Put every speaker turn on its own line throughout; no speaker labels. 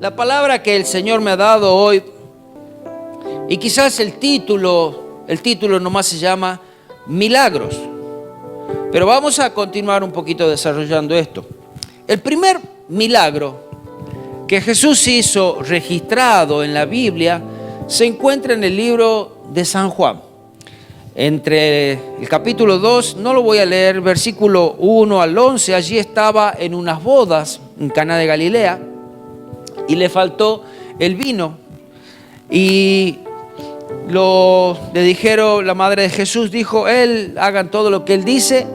La palabra que el Señor me ha dado hoy, y quizás el título nomás se llama Milagros, pero vamos a continuar un poquito desarrollando esto. El primer milagro que Jesús hizo registrado en la Biblia se encuentra en el libro de San Juan. Entre el capítulo 2, no lo voy a leer, versículo 1 al 11, allí estaba en unas bodas en Caná de Galilea y le faltó el vino. Y le dijeron, la madre de Jesús dijo, hagan todo lo que él dice.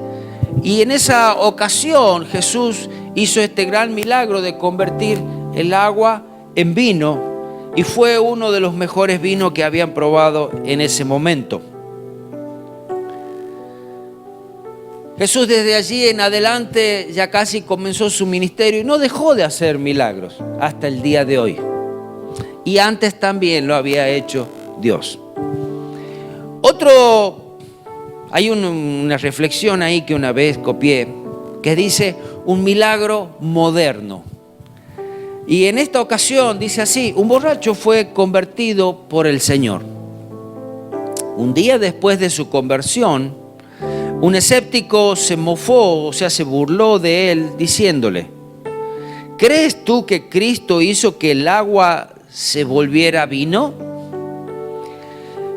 Y en esa ocasión Jesús hizo este gran milagro de convertir el agua en vino, y fue uno de los mejores vinos que habían probado en ese momento. Jesús desde allí en adelante ya casi comenzó su ministerio y no dejó de hacer milagros hasta el día de hoy. Y antes también lo había hecho Dios. Hay una reflexión ahí que una vez copié, que dice un milagro moderno. Y en esta ocasión dice así: un borracho fue convertido por el Señor. Un día después de su conversión, un escéptico se mofó, o sea, se burló de él, diciéndole: ¿crees tú que Cristo hizo que el agua se volviera vino?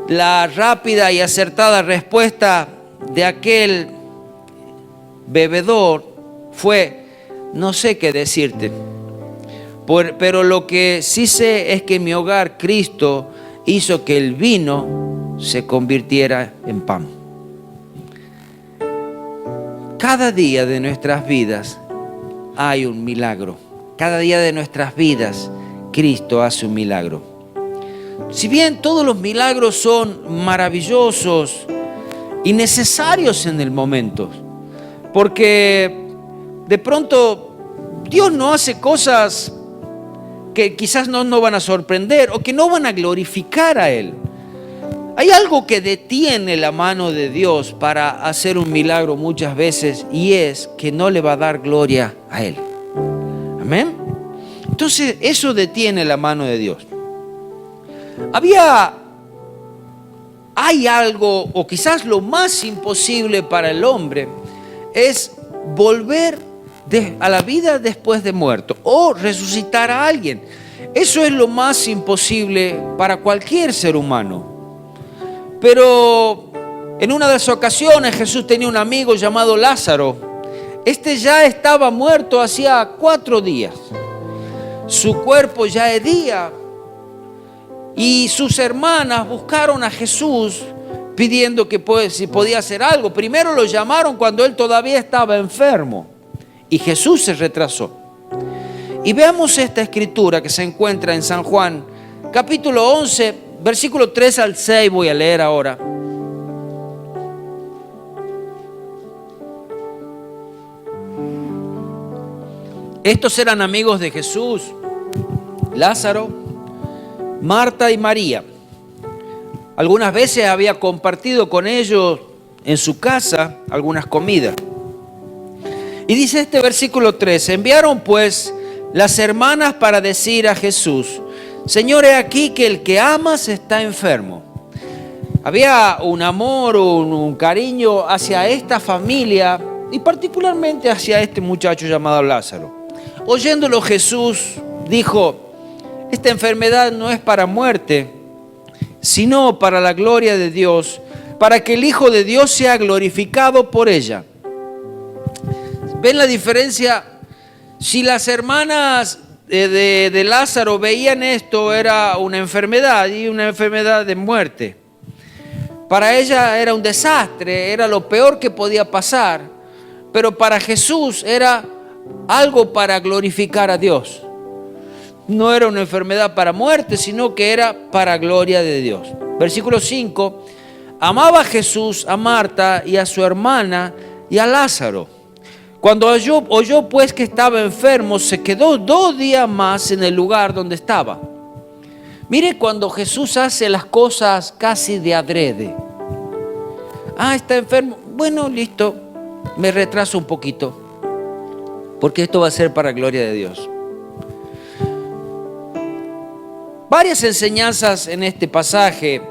La rápida y acertada respuesta de aquel bebedor fue: no sé qué decirte, pero lo que sí sé es que en mi hogar Cristo hizo que el vino se convirtiera en pan. Cada día de nuestras vidas hay un milagro. Cada día de nuestras vidas Cristo hace un milagro. Si bien todos los milagros son maravillosos y necesarios en el momento, porque de pronto Dios no hace cosas que quizás no van a sorprender o que no van a glorificar a Él. Hay algo que detiene la mano de Dios para hacer un milagro muchas veces, y es que no le va a dar gloria a Él. Amén. Entonces eso detiene la mano de Dios. Hay algo, o quizás lo más imposible para el hombre, es volver a la vida después de muerto o resucitar a alguien. Eso es lo más imposible para cualquier ser humano. Pero en una de las ocasiones Jesús tenía un amigo llamado Lázaro. Este ya estaba muerto hacía 4 días. Su cuerpo ya hedía. Y sus hermanas buscaron a Jesús pidiendo que si podía hacer algo. Primero lo llamaron cuando él todavía estaba enfermo. Y Jesús se retrasó. Y veamos esta escritura que se encuentra en San Juan, capítulo 11, versículo 3 al 6, voy a leer ahora. Estos eran amigos de Jesús: Lázaro, Marta y María. Algunas veces había compartido con ellos en su casa algunas comidas. Y dice este versículo 3: enviaron pues las hermanas para decir a Jesús: Señor, he aquí que el que amas está enfermo. Había un amor, un cariño hacia esta familia y particularmente hacia este muchacho llamado Lázaro. Oyéndolo Jesús dijo: esta enfermedad no es para muerte, sino para la gloria de Dios, para que el Hijo de Dios sea glorificado por ella. ¿Ven la diferencia? Si las hermanas de Lázaro veían esto, era una enfermedad, y una enfermedad de muerte. Para ella era un desastre, era lo peor que podía pasar. Pero para Jesús era algo para glorificar a Dios. No era una enfermedad para muerte, sino que era para gloria de Dios. Versículo 5: amaba Jesús a Marta y a su hermana y a Lázaro. Cuando oyó pues que estaba enfermo, se quedó 2 días más en el lugar donde estaba. Mire cuando Jesús hace las cosas casi de adrede. Está enfermo. Bueno, listo, me retraso un poquito, porque esto va a ser para gloria de Dios. varias enseñanzas en este pasaje.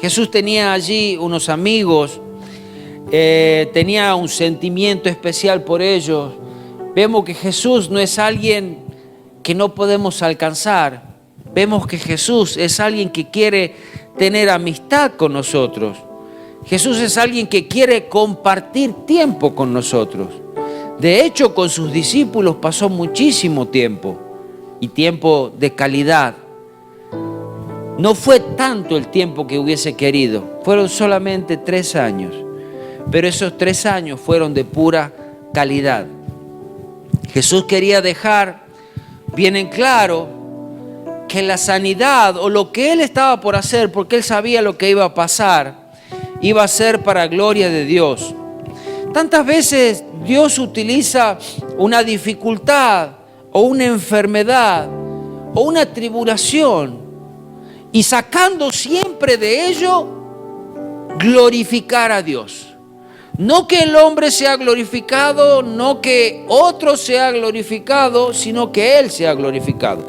Jesús tenía allí unos amigos, tenía un sentimiento especial por ellos. Vemos que Jesús no es alguien que no podemos alcanzar. Vemos que Jesús es alguien que quiere tener amistad con nosotros. Jesús es alguien que quiere compartir tiempo con nosotros. De hecho, con sus discípulos pasó muchísimo tiempo, y tiempo de calidad. No fue tanto el tiempo que hubiese querido, fueron solamente 3 años, pero esos 3 años fueron de pura calidad. Jesús quería dejar bien en claro que la sanidad o lo que Él estaba por hacer, porque Él sabía lo que iba a pasar, iba a ser para gloria de Dios. Tantas veces Dios utiliza una dificultad o una enfermedad o una tribulación, y sacando siempre de ello, glorificar a Dios. No que el hombre sea glorificado, no que otro sea glorificado, sino que Él sea glorificado.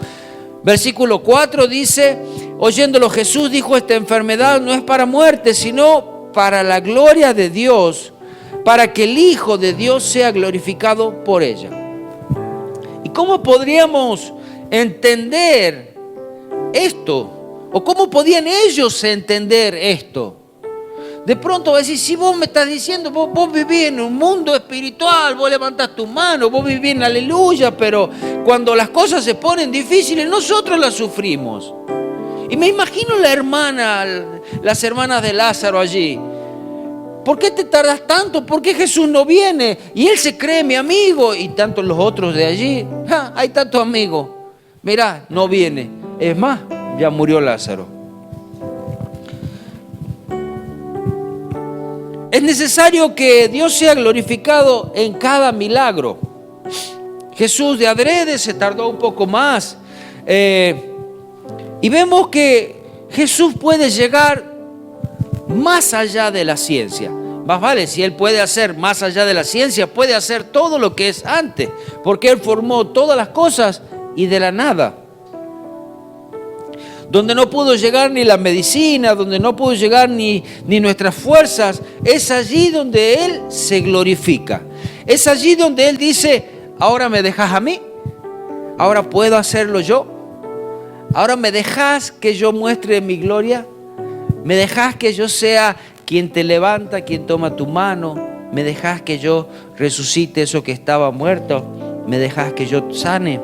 Versículo 4 dice: oyéndolo Jesús dijo, esta enfermedad no es para muerte, sino para la gloria de Dios, para que el Hijo de Dios sea glorificado por ella. ¿Y cómo podríamos entender esto? ¿O cómo podían ellos entender esto? De pronto va a decir, si vos me estás diciendo, vos vivís en un mundo espiritual, vos levantás tu mano, vos vivís en aleluya, pero cuando las cosas se ponen difíciles, nosotros las sufrimos. Y me imagino las hermanas de Lázaro allí. ¿Por qué te tardas tanto? ¿Por qué Jesús no viene? Y Él se cree mi amigo. Y tantos los otros de allí. Hay tantos amigos. Mirá, no viene. Es más, ya murió Lázaro. Es necesario que Dios sea glorificado en cada milagro. Jesús de adrede se tardó un poco más. Y vemos que Jesús puede llegar más allá de la ciencia. Más vale, si Él puede hacer más allá de la ciencia, puede hacer todo lo que es antes, porque Él formó todas las cosas y de la nada. Donde no pudo llegar ni la medicina, donde no pudo llegar ni nuestras fuerzas, es allí donde Él se glorifica. Es allí donde Él dice, ahora me dejas a mí, ahora puedo hacerlo yo, ahora me dejas que yo muestre mi gloria, me dejas que yo sea quien te levanta, quien toma tu mano, me dejas que yo resucite eso que estaba muerto, me dejas que yo sane.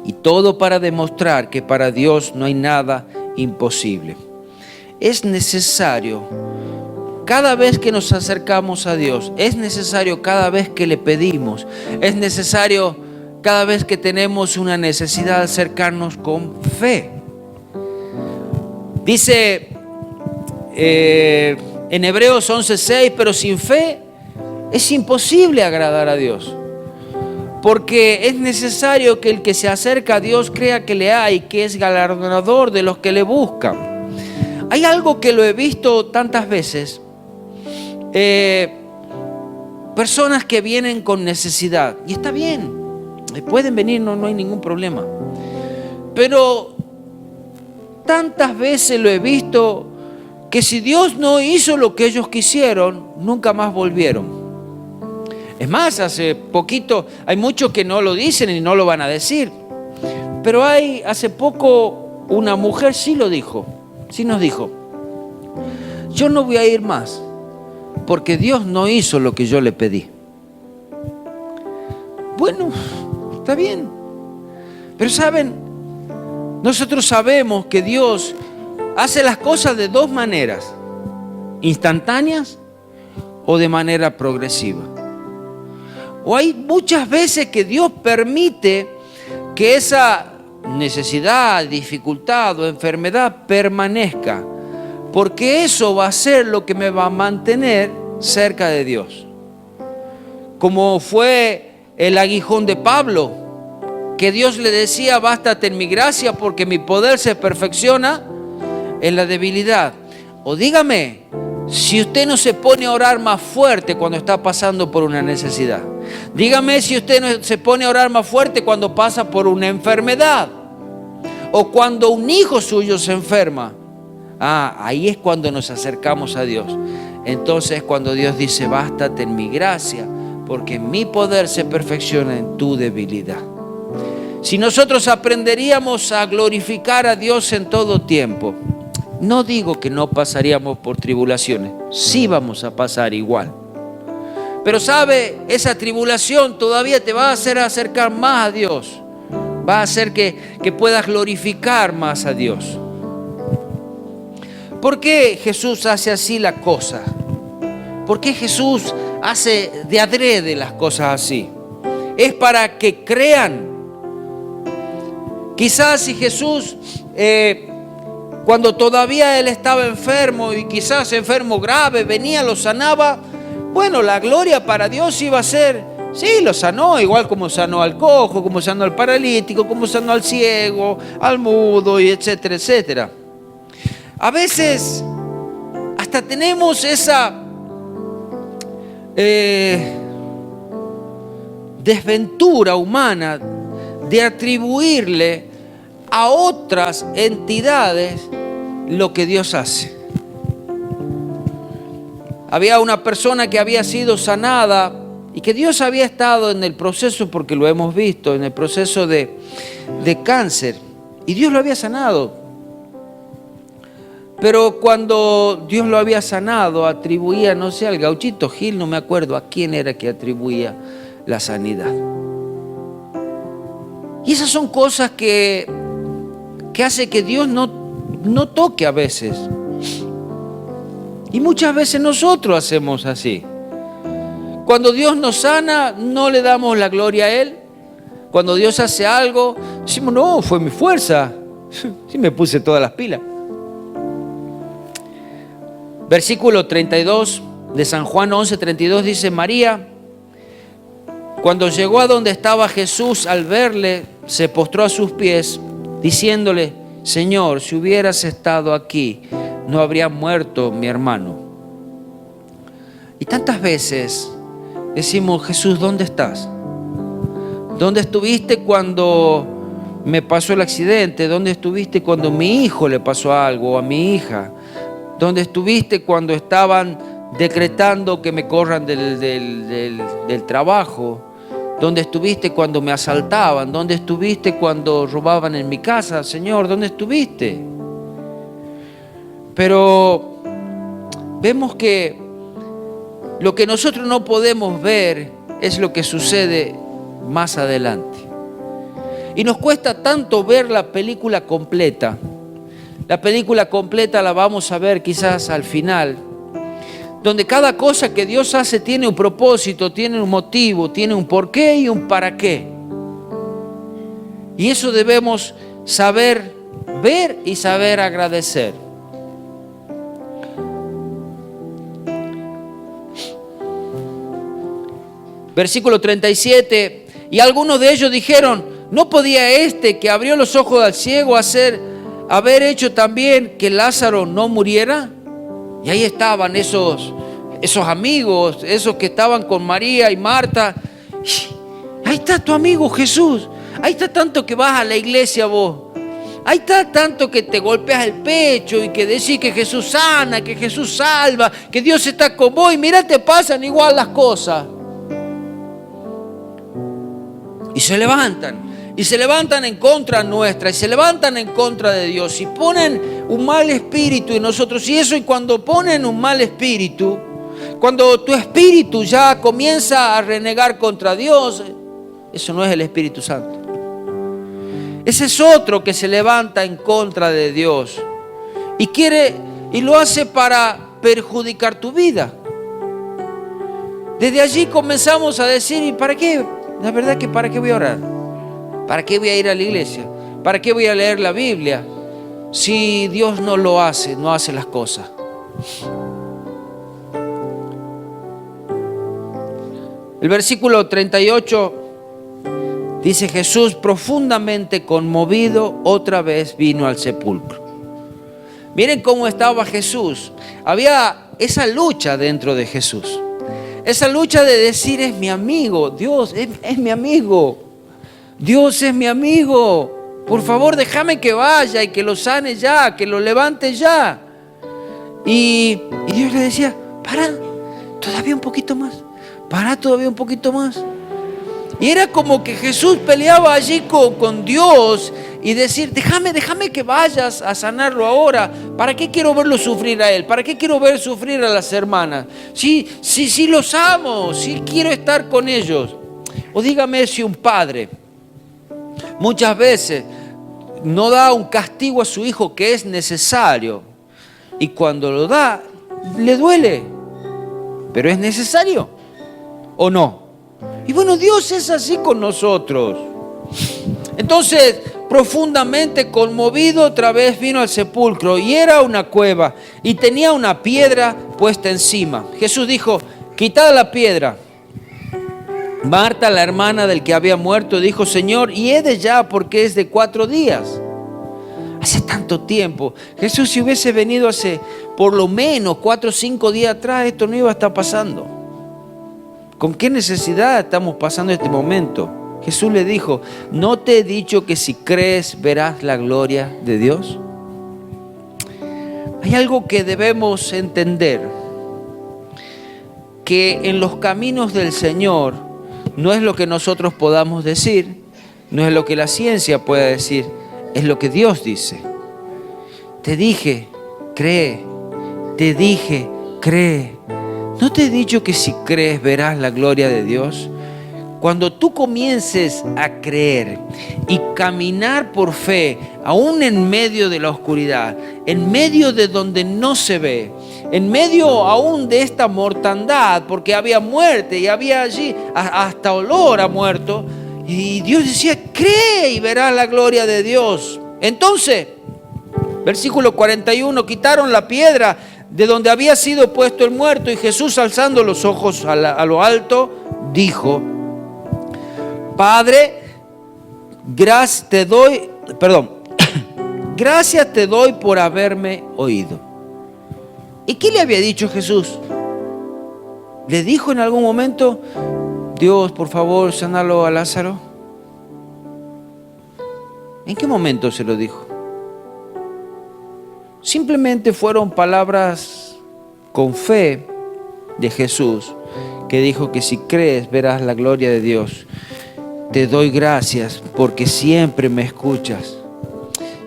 Y todo para demostrar que para Dios no hay nada imposible. Es necesario, cada vez que nos acercamos a Dios, es necesario cada vez que le pedimos, es necesario cada vez que tenemos una necesidad de acercarnos con fe. Dice en Hebreos 11:6, pero sin fe es imposible agradar a Dios. Porque es necesario que el que se acerca a Dios crea que le hay, que es galardonador de los que le buscan. Hay algo que lo he visto tantas veces. Personas que vienen con necesidad. Y está bien, pueden venir, no hay ningún problema. Pero tantas veces lo he visto que si Dios no hizo lo que ellos quisieron, nunca más volvieron. Es más, hace poquito, hay muchos que no lo dicen y no lo van a decir. Pero hace poco una mujer sí lo dijo, sí nos dijo, yo no voy a ir más porque Dios no hizo lo que yo le pedí. Bueno, está bien. Pero saben, nosotros sabemos que Dios hace las cosas de dos maneras, instantáneas o de manera progresiva. O hay muchas veces que Dios permite que esa necesidad, dificultad o enfermedad permanezca, porque eso va a ser lo que me va a mantener cerca de Dios. Como fue el aguijón de Pablo, que Dios le decía, bástate en mi gracia porque mi poder se perfecciona en la debilidad. O dígame, si usted no se pone a orar más fuerte cuando está pasando por una necesidad. Dígame si usted no se pone a orar más fuerte cuando pasa por una enfermedad. o cuando un hijo suyo se enferma. Ahí es cuando nos acercamos a Dios. Entonces cuando Dios dice, bástate en mi gracia, porque mi poder se perfecciona en tu debilidad. Si nosotros aprenderíamos a glorificar a Dios en todo tiempo, no digo que no pasaríamos por tribulaciones, sí vamos a pasar igual. Pero sabe, esa tribulación todavía te va a hacer acercar más a Dios. Va a hacer que puedas glorificar más a Dios. ¿Por qué Jesús hace así la cosa? ¿Por qué Jesús hace de adrede las cosas así? Es para que crean. Quizás si Jesús, cuando todavía Él estaba enfermo y quizás enfermo grave, venía, lo sanaba, bueno, la gloria para Dios iba a ser, sí, lo sanó, igual como sanó al cojo, como sanó al paralítico, como sanó al ciego, al mudo, y etcétera, etcétera. A veces hasta tenemos esa desventura humana de atribuirle a otras entidades lo que Dios hace. Había una persona que había sido sanada y que Dios había estado en el proceso, porque lo hemos visto, en el proceso de cáncer, y Dios lo había sanado. Pero cuando Dios lo había sanado, atribuía, no sé, al Gauchito Gil, no me acuerdo a quién era que atribuía la sanidad. Y esas son cosas que hace que Dios no toque a veces. Y muchas veces nosotros hacemos así. Cuando Dios nos sana, no le damos la gloria a Él. Cuando Dios hace algo, decimos, no, fue mi fuerza. Sí, me puse todas las pilas. Versículo 32 de San Juan 11:32 dice, María, cuando llegó a donde estaba Jesús, al verle, se postró a sus pies, diciéndole, Señor, si hubieras estado aquí, no habría muerto mi hermano. Y tantas veces decimos, Jesús, ¿dónde estás? ¿Dónde estuviste cuando me pasó el accidente? ¿Dónde estuviste cuando a mi hijo le pasó algo, o a mi hija? ¿Dónde estuviste cuando estaban decretando que me corran del trabajo? ¿Dónde estuviste cuando me asaltaban? ¿Dónde estuviste cuando robaban en mi casa? Señor, ¿dónde estuviste? Pero vemos que lo que nosotros no podemos ver es lo que sucede más adelante. Y nos cuesta tanto ver la película completa. La película completa la vamos a ver quizás al final, donde cada cosa que Dios hace tiene un propósito, tiene un motivo, tiene un porqué y un para qué. Y eso debemos saber ver y saber agradecer. Versículo 37, y algunos de ellos dijeron, ¿no podía este que abrió los ojos al ciego haber hecho también que Lázaro no muriera? Y ahí estaban esos amigos, esos que estaban con María y Marta. Ahí está tu amigo Jesús. Ahí está tanto que vas a la iglesia vos. Ahí está tanto que te golpeas el pecho y que decís que Jesús sana, que Jesús salva, que Dios está con vos. Y mirá, te pasan igual las cosas. Y se levantan en contra nuestra, y se levantan en contra de Dios, y ponen un mal espíritu en nosotros. Y cuando ponen un mal espíritu, cuando tu espíritu ya comienza a renegar contra Dios, eso no es el Espíritu Santo. Ese es otro que se levanta en contra de Dios y lo hace para perjudicar tu vida. Desde allí comenzamos a decir, ¿y para qué? La verdad que ¿para qué voy a orar? ¿Para qué voy a ir a la iglesia? ¿Para qué voy a leer la Biblia? Si Dios no lo hace, no hace las cosas. El versículo 38 dice, Jesús, profundamente conmovido, otra vez vino al sepulcro. Miren cómo estaba Jesús. Había esa lucha dentro de Jesús. Esa lucha de decir, es mi amigo, Dios es mi amigo. Dios es mi amigo. Por favor, déjame que vaya y que lo sane ya, que lo levante ya. Y Dios le decía, para, todavía un poquito más, para todavía un poquito más. Y era como que Jesús peleaba allí con Dios y decir, déjame que vayas a sanarlo ahora. ¿Para qué quiero verlo sufrir a él? ¿Para qué quiero ver sufrir a las hermanas? Sí, los amo, sí quiero estar con ellos. O dígame si un padre muchas veces no da un castigo a su hijo que es necesario. Y cuando lo da, le duele. ¿Pero es necesario o no? Y bueno, Dios es así con nosotros. Entonces, profundamente conmovido, otra vez vino al sepulcro y era una cueva y tenía una piedra puesta encima. Jesús dijo, quitad la piedra. Marta, la hermana del que había muerto, dijo, Señor, y he de ya porque es de 4 días. Hace tanto tiempo. Jesús, si hubiese venido hace por lo menos 4 o 5 días atrás, esto no iba a estar pasando. ¿Con qué necesidad estamos pasando este momento? Jesús le dijo, ¿no te he dicho que si crees verás la gloria de Dios? Hay algo que debemos entender, que en los caminos del Señor no es lo que nosotros podamos decir, no es lo que la ciencia pueda decir, es lo que Dios dice. Te dije, cree. Te dije, cree. ¿No te he dicho que si crees verás la gloria de Dios? Cuando tú comiences a creer y caminar por fe, aún en medio de la oscuridad, en medio de donde no se ve, en medio aún de esta mortandad, porque había muerte y había allí hasta olor a muerto, y Dios decía, cree y verás la gloria de Dios. Entonces, versículo 41, quitaron la piedra de donde había sido puesto el muerto, y Jesús, alzando los ojos a lo alto, dijo, Padre, gracias te doy por haberme oído. ¿Y qué le había dicho Jesús? ¿Le dijo en algún momento, Dios, por favor, sanalo a Lázaro? ¿En qué momento se lo dijo? Simplemente fueron palabras con fe de Jesús, que dijo que si crees verás la gloria de Dios. Te doy gracias porque siempre me escuchas.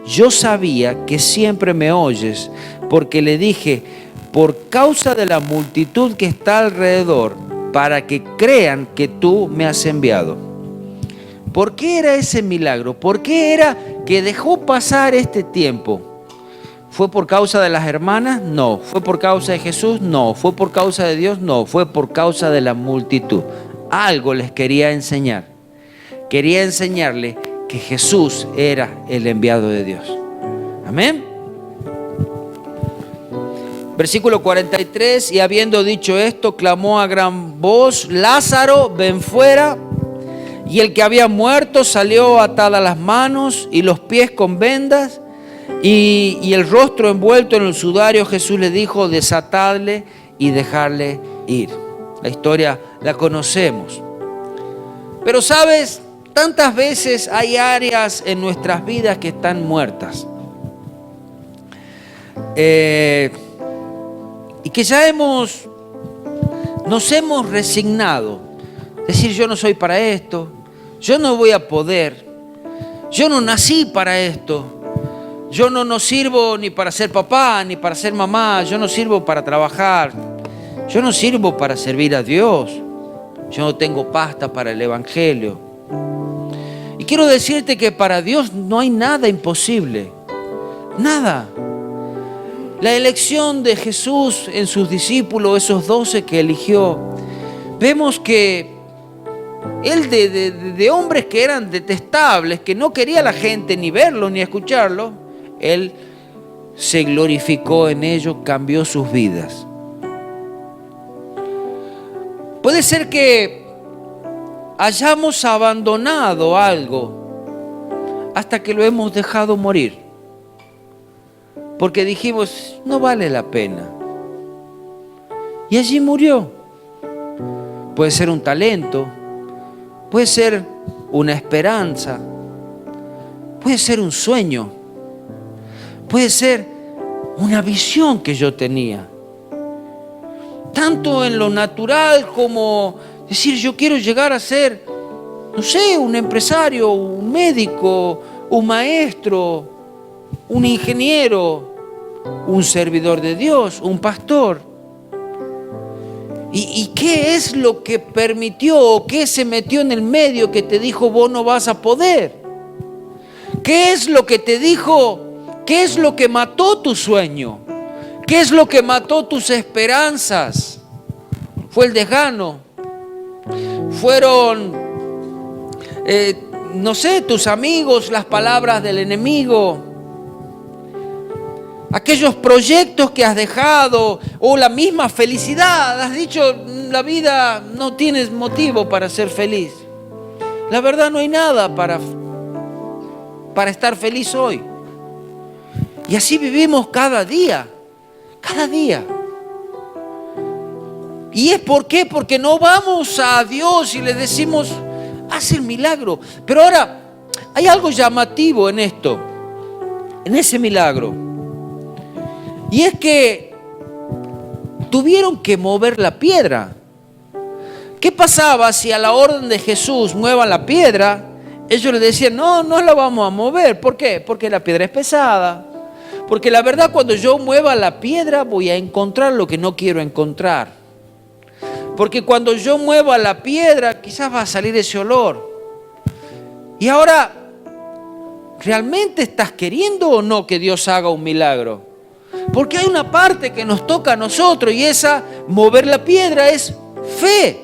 Yo sabía que siempre me oyes, porque le dije, por causa de la multitud que está alrededor, para que crean que tú me has enviado. ¿Por qué era ese milagro? ¿Por qué era que dejó pasar este tiempo? ¿Fue por causa de las hermanas? No. ¿Fue por causa de Jesús? No. ¿Fue por causa de Dios? No. Fue por causa de la multitud. Algo les quería enseñar. Quería enseñarle que Jesús era el enviado de Dios. Amén. Versículo 43, y habiendo dicho esto, clamó a gran voz, Lázaro, ven fuera. Y el que había muerto salió atadas las manos y los pies con vendas y el rostro envuelto en el sudario. Jesús le dijo, desatadle y dejarle ir. La historia la conocemos. Pero sabes, tantas veces hay áreas en nuestras vidas que están muertas. Y que ya nos hemos resignado. Decir, yo no soy para esto, yo no voy a poder, yo no nací para esto, yo no sirvo ni para ser papá, ni para ser mamá, yo no sirvo para trabajar, yo no sirvo para servir a Dios, yo no tengo pasta para el evangelio. Y quiero decirte que para Dios no hay nada imposible, nada. La elección de Jesús en sus discípulos, esos 12 que eligió, vemos que Él de hombres que eran detestables, que no quería la gente ni verlo ni escucharlo, Él se glorificó en ellos, cambió sus vidas. Puede ser que hayamos abandonado algo hasta que lo hemos dejado morir, porque dijimos, no vale la pena. Y allí murió. Puede ser un talento, puede ser una esperanza, puede ser un sueño, puede ser una visión que yo tenía. Tanto en lo natural como decir, yo quiero llegar a ser, no sé, un empresario, un médico, un maestro, un ingeniero, un servidor de Dios, un pastor. ¿Y qué es lo que permitió o qué se metió en el medio que te dijo vos no vas a poder? ¿Qué es lo que te dijo? ¿Qué es lo que mató tu sueño? ¿Qué es lo que mató tus esperanzas? Fue el desgano. Fueron, no sé, tus amigos, las palabras del enemigo. Aquellos proyectos que has dejado o la misma felicidad. Has dicho, la vida no tienes motivo para ser feliz. La verdad no hay nada para estar feliz hoy. Y así vivimos cada día. Cada día. ¿Y es por qué? Porque no vamos a Dios y le decimos, haz el milagro. Pero ahora, hay algo llamativo en esto, en ese milagro. Y es que tuvieron que mover la piedra. ¿Qué pasaba si a la orden de Jesús muevan la piedra? Ellos le decían, no la vamos a mover. ¿Por qué? Porque la piedra es pesada. Porque la verdad, cuando yo mueva la piedra voy a encontrar lo que no quiero encontrar. Porque cuando yo mueva la piedra quizás va a salir ese olor. Y ahora, ¿realmente estás queriendo o no que Dios haga un milagro? Porque hay una parte que nos toca a nosotros y esa, mover la piedra, es fe.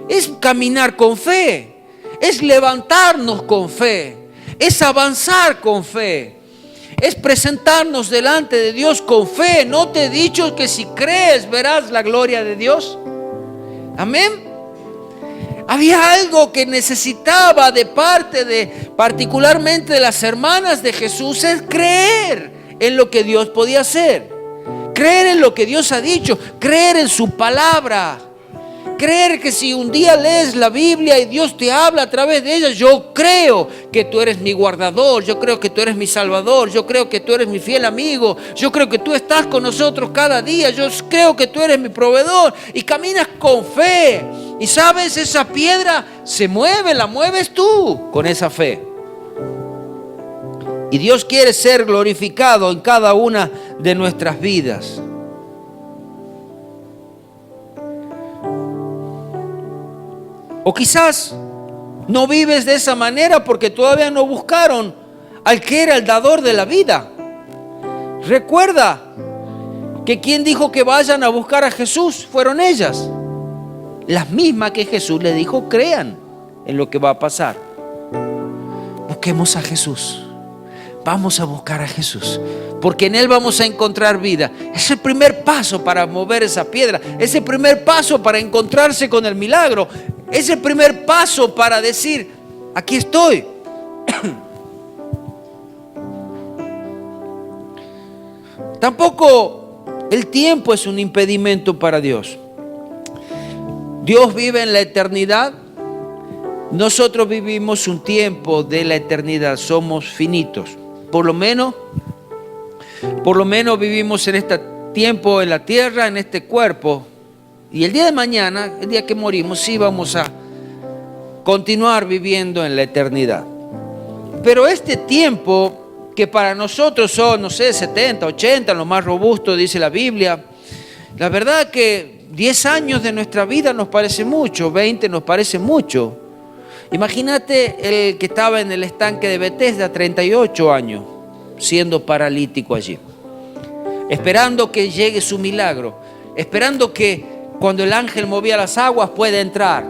Es caminar con fe. Es levantarnos con fe. Es avanzar con fe. Es presentarnos delante de Dios con fe. ¿No te he dicho que si crees verás la gloria de Dios? Amén. Había algo que necesitaba de parte de, particularmente de las hermanas de Jesús, es creer en lo que Dios podía hacer. Creer en lo que Dios ha dicho. Creer en su palabra. Creer que si un día lees la Biblia y Dios te habla a través de ella, yo creo que tú eres mi guardador, yo creo que tú eres mi salvador, yo creo que tú eres mi fiel amigo, yo creo que tú estás con nosotros cada día, yo creo que tú eres mi proveedor, y caminas con fe. Y sabes, esa piedra se mueve, la mueves tú con esa fe. Y Dios quiere ser glorificado en cada una de nuestras vidas. O quizás no vives de esa manera porque todavía no buscaron al que era el dador de la vida. Recuerda que quien dijo que vayan a buscar a Jesús fueron ellas. Las mismas que Jesús le dijo, crean en lo que va a pasar. Busquemos a Jesús. Vamos a buscar a Jesús, porque en Él vamos a encontrar vida. Es el primer paso para mover esa piedra. Es el primer paso para encontrarse con el milagro. Es el primer paso para decir, aquí estoy. Tampoco el tiempo es un impedimento para Dios. Dios vive en la eternidad. Nosotros vivimos un tiempo de la eternidad. Somos finitos. Por lo menos vivimos en este tiempo en la tierra, en este cuerpo. Y el día de mañana, el día que morimos, sí vamos a continuar viviendo en la eternidad. Pero este tiempo, que para nosotros son, no sé, 70, 80, lo más robusto, dice la Biblia. La verdad que 10 años de nuestra vida nos parece mucho, 20 nos parece mucho. Imagínate el que estaba en el estanque de Betesda, 38 años, siendo paralítico allí, esperando que llegue su milagro, esperando que cuando el ángel movía las aguas pueda entrar.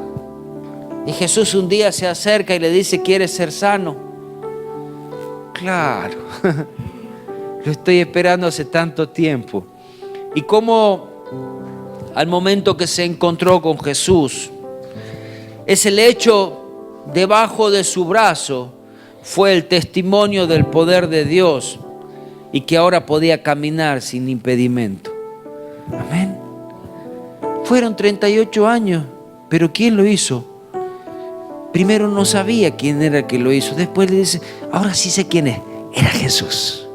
Y Jesús un día se acerca y le dice, ¿quieres ser sano? Claro, lo estoy esperando hace tanto tiempo. Y como al momento que se encontró con Jesús, ese lecho debajo de su brazo fue el testimonio del poder de Dios y que ahora podía caminar sin impedimento. Amén. Fueron 38 años, pero ¿quién lo hizo? Primero no sabía quién era el que lo hizo. Después le dice, ahora sí sé quién es. Era Jesús.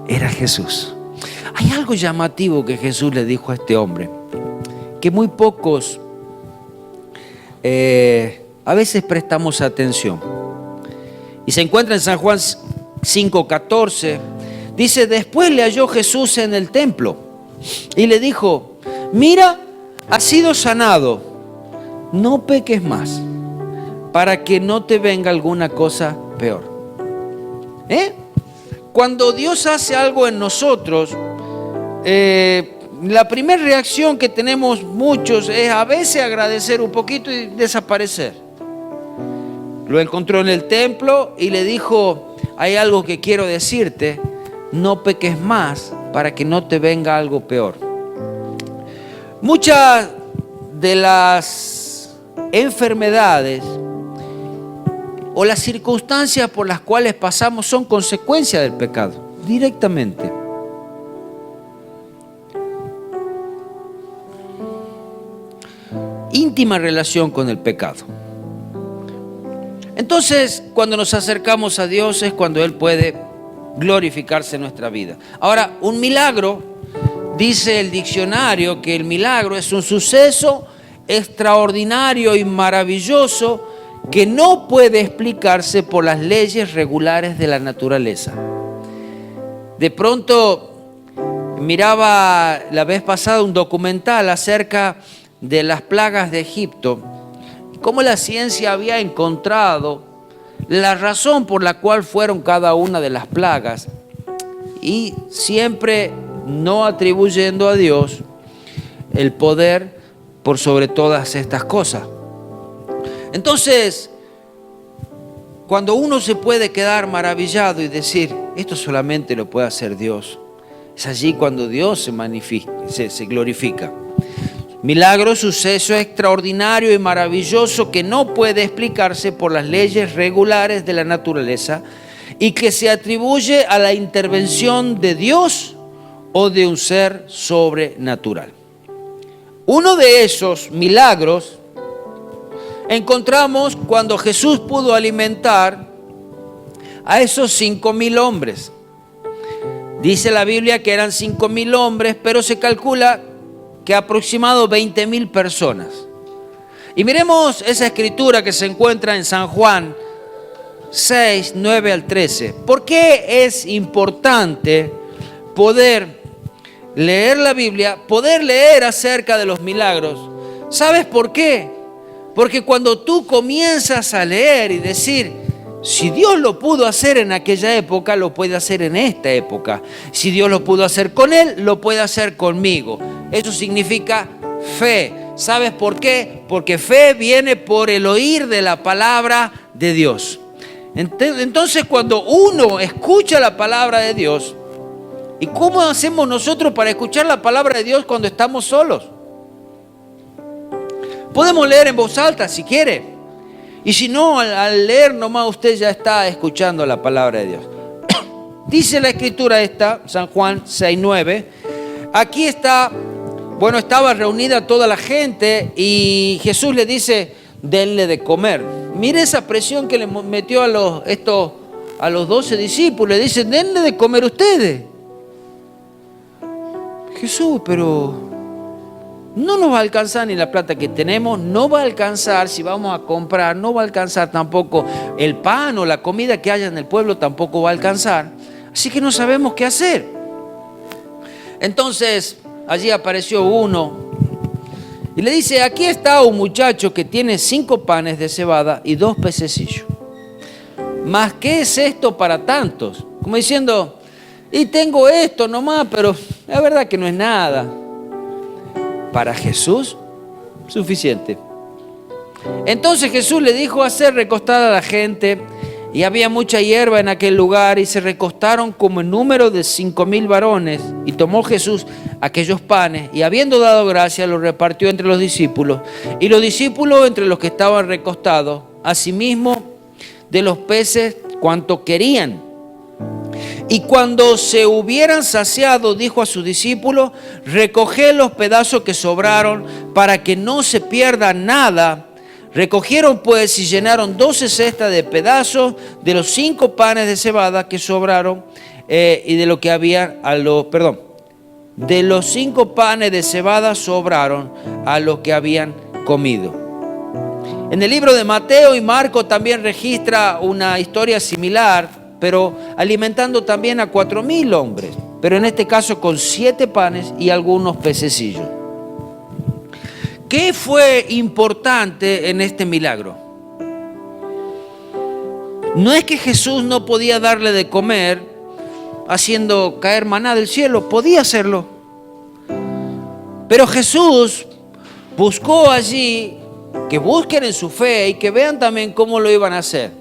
Era Jesús. Hay algo llamativo que Jesús le dijo a este hombre, que muy pocos a veces prestamos atención. Y se encuentra en San Juan 5:14. Dice, después le halló Jesús en el templo y le dijo, mira, has sido sanado, no peques más, para que no te venga alguna cosa peor. Cuando Dios hace algo en nosotros, la primera reacción que tenemos muchos es a veces agradecer un poquito y desaparecer. Lo encontró en el templo y le dijo, hay algo que quiero decirte, no peques más para que no te venga algo peor. Muchas de las enfermedades o las circunstancias por las cuales pasamos son consecuencia del pecado, directamente. Íntima relación con el pecado. Entonces, cuando nos acercamos a Dios es cuando Él puede glorificarse en nuestra vida. Ahora, un milagro, dice el diccionario que el milagro es un suceso extraordinario y maravilloso que no puede explicarse por las leyes regulares de la naturaleza. De pronto, miraba la vez pasada un documental acerca de las plagas de Egipto, cómo la ciencia había encontrado la razón por la cual fueron cada una de las plagas, y siempre no atribuyendo a Dios el poder por sobre todas estas cosas. Entonces, cuando uno se puede quedar maravillado y decir, esto solamente lo puede hacer Dios, es allí cuando Dios se manifiesta, se glorifica. Milagro, suceso extraordinario y maravilloso que no puede explicarse por las leyes regulares de la naturaleza y que se atribuye a la intervención de Dios o de un ser sobrenatural. Uno de esos milagros encontramos cuando Jesús pudo alimentar a esos 5,000 hombres. Dice la Biblia que eran 5,000 hombres, pero se calcula que aproximado 20,000 personas. Y miremos esa escritura que se encuentra en San Juan 6, 9 al 13. ¿Por qué es importante poder leer la Biblia, poder leer acerca de los milagros? ¿Sabes por qué? Porque cuando tú comienzas a leer y decir, si Dios lo pudo hacer en aquella época, lo puede hacer en esta época. Si Dios lo pudo hacer con él, lo puede hacer conmigo. Eso significa fe. ¿Sabes por qué? Porque fe viene por el oír de la palabra de Dios. Entonces, cuando uno escucha la palabra de Dios, ¿y cómo hacemos nosotros para escuchar la palabra de Dios cuando estamos solos? Podemos leer en voz alta si quiere. Y si no, al leer nomás usted ya está escuchando la palabra de Dios. Dice la escritura esta, San Juan 6:9. Aquí está, estaba reunida toda la gente y Jesús le dice, denle de comer. Mire esa presión que le metió a los 12 discípulos. Le dice, denle de comer ustedes. Jesús, pero no nos va a alcanzar ni la plata que tenemos, no va a alcanzar si vamos a comprar, no va a alcanzar tampoco el pan o la comida que haya en el pueblo, tampoco va a alcanzar. Así que no sabemos qué hacer. Entonces, allí apareció uno y le dice, aquí está un muchacho que tiene 5 panes de cebada y 2 pececillos. ¿Mas qué es esto para tantos? Como diciendo, y tengo esto nomás, pero la verdad que no es nada. Para Jesús, suficiente. Entonces Jesús le dijo hacer recostar a la gente, y había mucha hierba en aquel lugar, y se recostaron como en número de 5,000 varones. Y tomó Jesús aquellos panes, y habiendo dado gracias, los repartió entre los discípulos, y los discípulos entre los que estaban recostados, asimismo de los peces cuanto querían. Y cuando se hubieran saciado, dijo a sus discípulos, recoged los pedazos que sobraron para que no se pierda nada, Recogieron pues y llenaron 12 cestas de pedazos de los 5 panes de cebada que sobraron y de lo que había de los 5 panes de cebada sobraron a los que habían comido. En el libro de Mateo y Marcos también registra una historia similar, pero alimentando también a 4.000 hombres, pero en este caso con 7 panes y algunos pececillos. ¿Qué fue importante en este milagro? No es que Jesús no podía darle de comer haciendo caer maná del cielo, podía hacerlo. Pero Jesús buscó allí que busquen en su fe y que vean también cómo lo iban a hacer.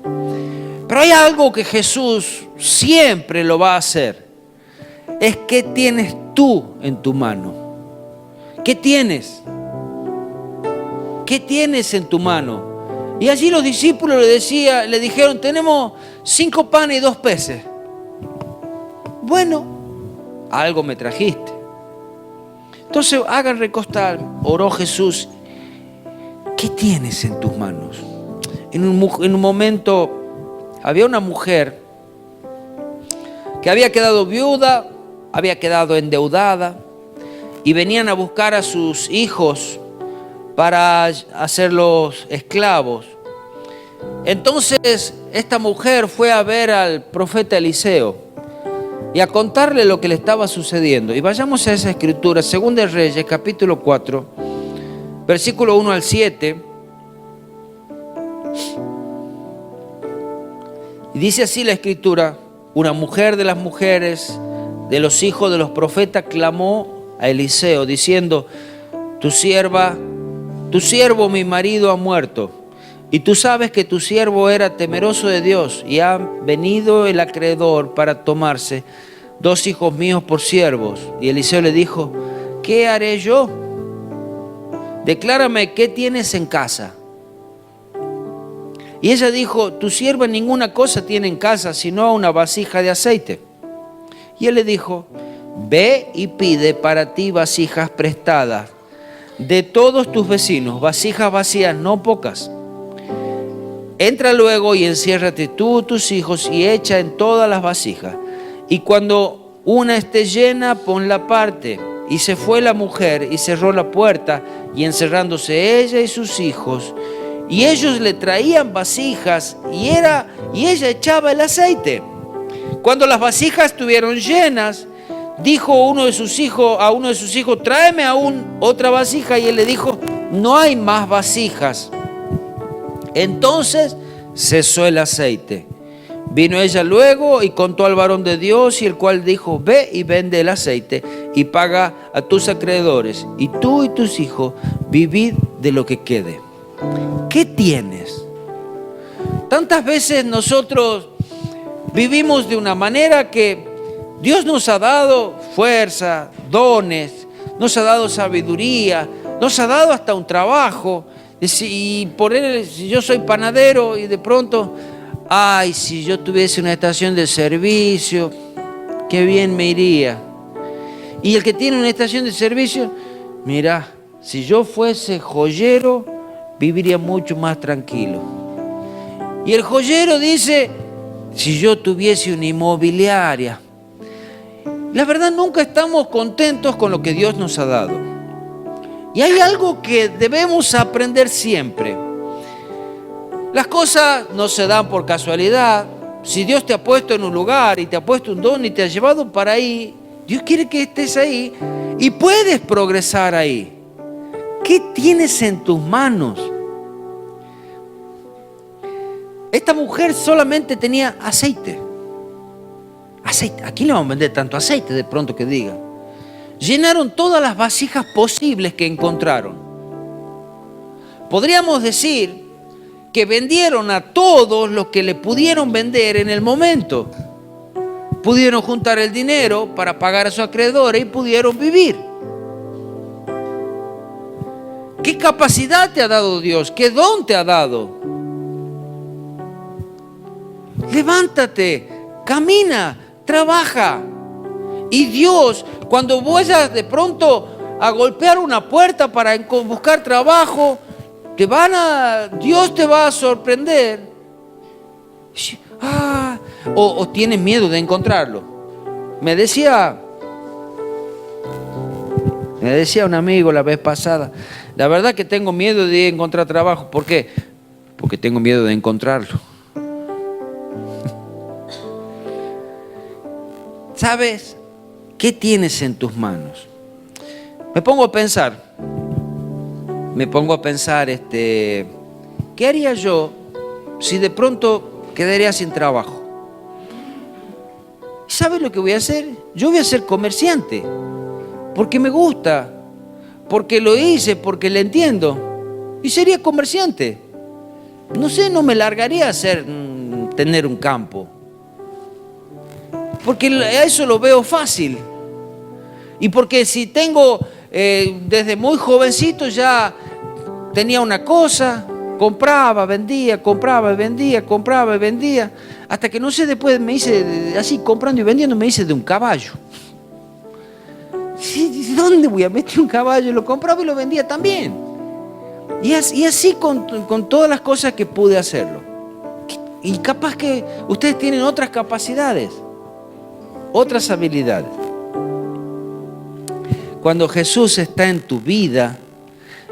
Pero hay algo que Jesús siempre lo va a hacer. Es qué tienes tú en tu mano. ¿Qué tienes? ¿Qué tienes en tu mano? Y allí los discípulos le dijeron, tenemos 5 panes y 2 peces. Bueno, algo me trajiste. Entonces hagan recostar, oró Jesús. ¿Qué tienes en tus manos? En un momento había una mujer que había quedado viuda, había quedado endeudada y venían a buscar a sus hijos para hacerlos esclavos. Entonces esta mujer fue a ver al profeta Eliseo y a contarle lo que le estaba sucediendo. Y vayamos a esa escritura, 2 de Reyes, capítulo 4, versículo 1 al 7. Y dice así la escritura: una mujer de las mujeres de los hijos de los profetas clamó a Eliseo diciendo: tu siervo mi marido ha muerto, y tú sabes que tu siervo era temeroso de Dios, y ha venido el acreedor para tomarse 2 hijos míos por siervos. Y Eliseo le dijo: ¿qué haré yo? Declárame qué tienes en casa. Y ella dijo: tu sierva ninguna cosa tiene en casa, sino una vasija de aceite. Y él le dijo: ve y pide para ti vasijas prestadas de todos tus vecinos, vasijas vacías, no pocas. Entra luego y enciérrate tú, tus hijos, y echa en todas las vasijas. Y cuando una esté llena, ponla aparte. Y se fue la mujer y cerró la puerta, y encerrándose ella y sus hijos, y ellos le traían vasijas, y ella echaba el aceite. Cuando las vasijas estuvieron llenas, dijo a uno de sus hijos, tráeme aún otra vasija. Y él le dijo: no hay más vasijas. Entonces cesó el aceite. Vino ella luego y contó al varón de Dios, y el cual dijo: ve y vende el aceite y paga a tus acreedores, y tú y tus hijos vivid de lo que quede. ¿Qué tienes? Tantas veces nosotros vivimos de una manera que Dios nos ha dado fuerza, dones, nos ha dado sabiduría, nos ha dado hasta un trabajo. Y por él, si yo soy panadero y de pronto, ay, si yo tuviese una estación de servicio, qué bien me iría. Y el que tiene una estación de servicio, mira, si yo fuese joyero, viviría mucho más tranquilo. Y el joyero dice: si yo tuviese una inmobiliaria. La verdad, nunca estamos contentos con lo que Dios nos ha dado. Y hay algo que debemos aprender siempre. Las cosas no se dan por casualidad. Si Dios te ha puesto en un lugar y te ha puesto un don y te ha llevado para ahí, Dios quiere que estés ahí y puedes progresar ahí. ¿Qué tienes en tus manos? Esta mujer solamente tenía aceite. Aceite. ¿A quién le van a vender tanto aceite de pronto que diga? Llenaron todas las vasijas posibles que encontraron. Podríamos decir que vendieron a todos los que le pudieron vender en el momento. Pudieron juntar el dinero para pagar a sus acreedores y pudieron vivir. ¿Qué capacidad te ha dado Dios? ¿Qué don te ha dado? Levántate, camina, trabaja. Y Dios, cuando vayas de pronto a golpear una puerta para buscar trabajo, Dios te va a sorprender. O tienes miedo de encontrarlo. Me decía un amigo la vez pasada, la verdad que tengo miedo de encontrar trabajo. ¿Por qué? Porque tengo miedo de encontrarlo. ¿Sabes qué tienes en tus manos? Me pongo a pensar, ¿qué haría yo si de pronto quedaría sin trabajo? ¿Sabes lo que voy a hacer? Yo voy a ser comerciante, porque me gusta, porque lo hice, porque le entiendo, y sería comerciante. No sé, no me largaría a tener un campo, porque a eso lo veo fácil. Y porque si tengo, desde muy jovencito ya tenía una cosa, compraba, vendía, hasta que no sé, después me hice, así comprando y vendiendo, me hice de un caballo. ¿Dónde voy a meter un caballo? Lo compraba y lo vendía también. Y así con todas las cosas que pude hacerlo. Y capaz que ustedes tienen otras capacidades, otras habilidades. Cuando Jesús está en tu vida,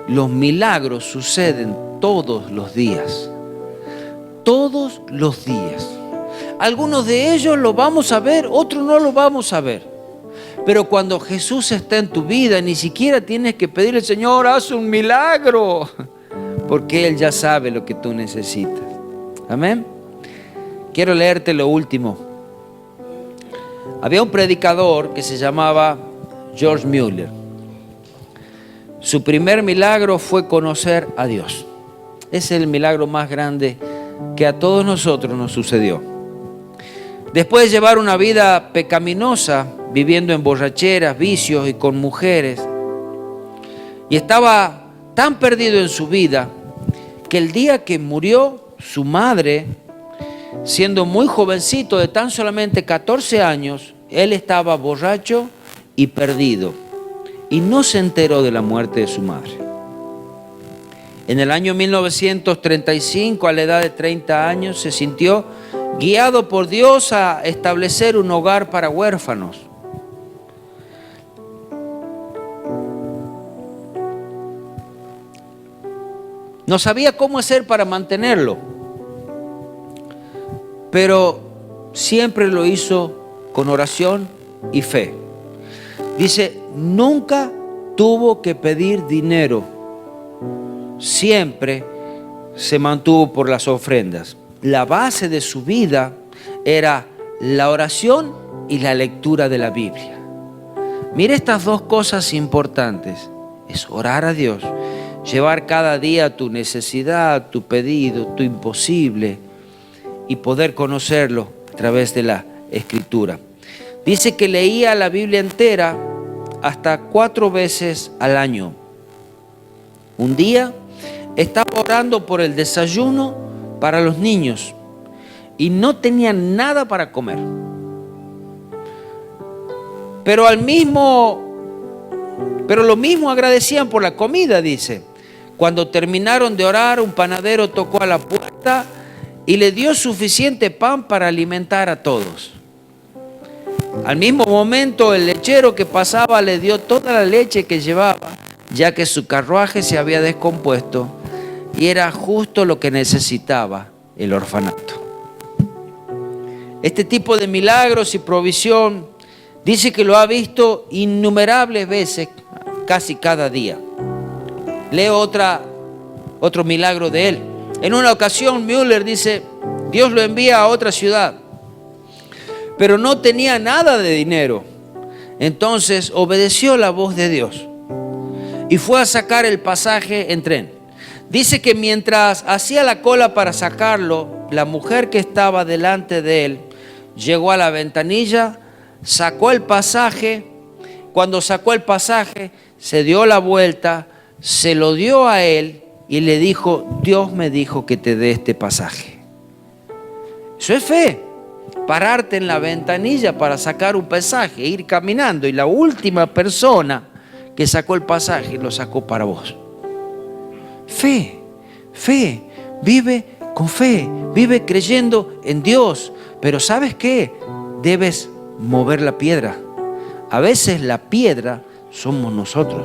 los milagros suceden todos los días. Todos los días. Algunos de ellos los vamos a ver, otros no los vamos a ver. Pero cuando Jesús está en tu vida, ni siquiera tienes que pedirle: Señor, haz un milagro, porque Él ya sabe lo que tú necesitas. Amén. Quiero leerte lo último. Había un predicador que se llamaba George Mueller. Su primer milagro fue conocer a Dios. Es el milagro más grande que a todos nosotros nos sucedió. Después de llevar una vida pecaminosa, viviendo en borracheras, vicios y con mujeres, y estaba tan perdido en su vida que el día que murió su madre, siendo muy jovencito, de tan solamente 14 años, él estaba borracho y perdido, y no se enteró de la muerte de su madre. En el año 1935, a la edad de 30 años, se sintió guiado por Dios a establecer un hogar para huérfanos. No sabía cómo hacer para mantenerlo, pero siempre lo hizo con oración y fe. Dice, nunca tuvo que pedir dinero, siempre se mantuvo por las ofrendas. La base de su vida era la oración y la lectura de la Biblia. Mira estas dos cosas importantes: es orar a Dios, llevar cada día tu necesidad, tu pedido, tu imposible, y poder conocerlo a través de la Escritura. Dice que leía la Biblia entera hasta 4 veces al año. Un día estaba orando por el desayuno para los niños y no tenía nada para comer. Pero lo mismo agradecían por la comida, dice. Cuando terminaron de orar, un panadero tocó a la puerta y le dio suficiente pan para alimentar a todos. Al mismo momento, el lechero que pasaba le dio toda la leche que llevaba, ya que su carruaje se había descompuesto y era justo lo que necesitaba el orfanato. Este tipo de milagros y provisión dice que lo ha visto innumerables veces, casi cada día. Leo otro milagro de él. En una ocasión, Mueller dice, Dios lo envía a otra ciudad, pero no tenía nada de dinero. Entonces obedeció la voz de Dios y fue a sacar el pasaje en tren. Dice que mientras hacía la cola para sacarlo, la mujer que estaba delante de él llegó a la ventanilla, sacó el pasaje. Cuando sacó el pasaje, se dio la vuelta, se lo dio a él y le dijo, Dios me dijo que te dé este pasaje. Eso es fe. Pararte en la ventanilla para sacar un pasaje, ir caminando, y la última persona que sacó el pasaje lo sacó para vos. Fe. Fe, vive con fe, vive creyendo en Dios. Pero ¿sabes qué? Debes mover la piedra. A veces la piedra somos nosotros.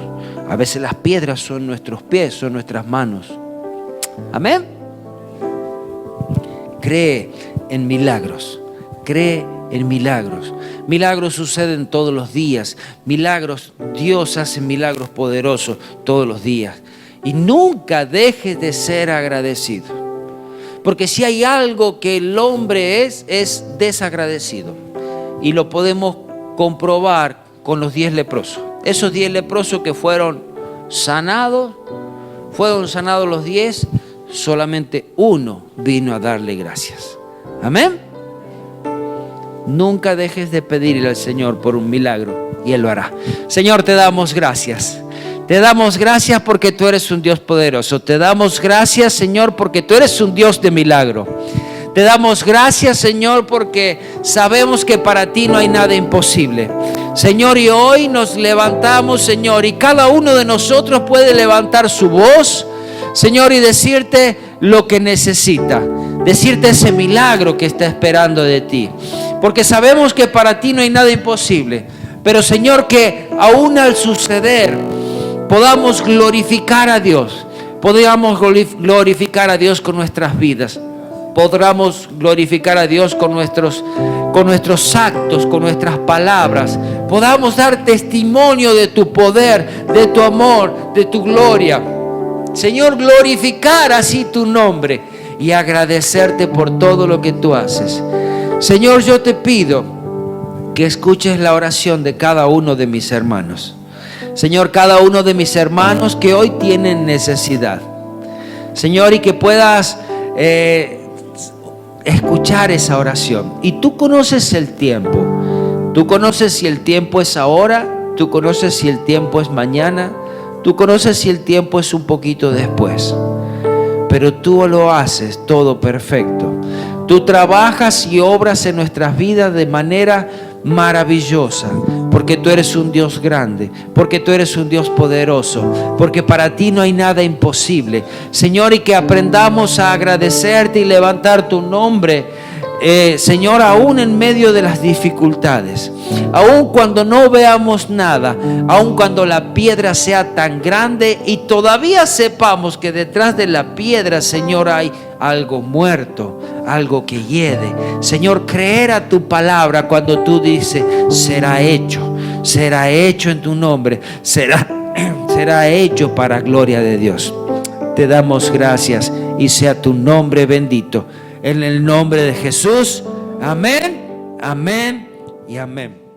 A veces las piedras son nuestros pies, son nuestras manos. Amén. Cree en milagros. Cree en milagros. Milagros suceden todos los días. Milagros, Dios hace milagros poderosos todos los días. Y nunca dejes de ser agradecido. Porque si hay algo que el hombre es desagradecido. Y lo podemos comprobar con los 10 leprosos. Esos 10 leprosos que fueron sanados los 10, solamente uno vino a darle gracias. Amén. Nunca dejes de pedirle al Señor por un milagro y Él lo hará. Señor, te damos gracias. Te damos gracias porque tú eres un Dios poderoso. Te damos gracias, Señor, porque tú eres un Dios de milagro. Te damos gracias, Señor, porque sabemos que para ti no hay nada imposible. Señor, y hoy nos levantamos, Señor, y cada uno de nosotros puede levantar su voz, Señor, y decirte lo que necesita. Decirte ese milagro que está esperando de ti. Porque sabemos que para ti no hay nada imposible. Pero, Señor, que aún al suceder podamos glorificar a Dios. Podamos glorificar a Dios con nuestras vidas. Podamos glorificar a Dios con nuestros actos, con nuestras palabras. Podamos dar testimonio de tu poder, de tu amor, de tu gloria. Señor, glorificar así tu nombre y agradecerte por todo lo que tú haces. Señor, yo te pido que escuches la oración de cada uno de mis hermanos. Señor, cada uno de mis hermanos que hoy tienen necesidad. Señor, y que puedas escuchar esa oración. Y tú conoces el tiempo. Tú conoces si el tiempo es ahora. Tú conoces si el tiempo es mañana. Tú conoces si el tiempo es un poquito después. Pero tú lo haces todo perfecto. Tú trabajas y obras en nuestras vidas de manera maravillosa. Porque tú eres un Dios grande, porque tú eres un Dios poderoso, porque para ti no hay nada imposible. Señor, y que aprendamos a agradecerte y levantar tu nombre, Señor, aún en medio de las dificultades, aún cuando no veamos nada, aún cuando la piedra sea tan grande y todavía sepamos que detrás de la piedra, Señor, hay algo muerto, algo que hiede. Señor, creer a tu palabra cuando tú dices, será hecho en tu nombre, será hecho para gloria de Dios. Te damos gracias y sea tu nombre bendito. En el nombre de Jesús. Amén, amén y amén.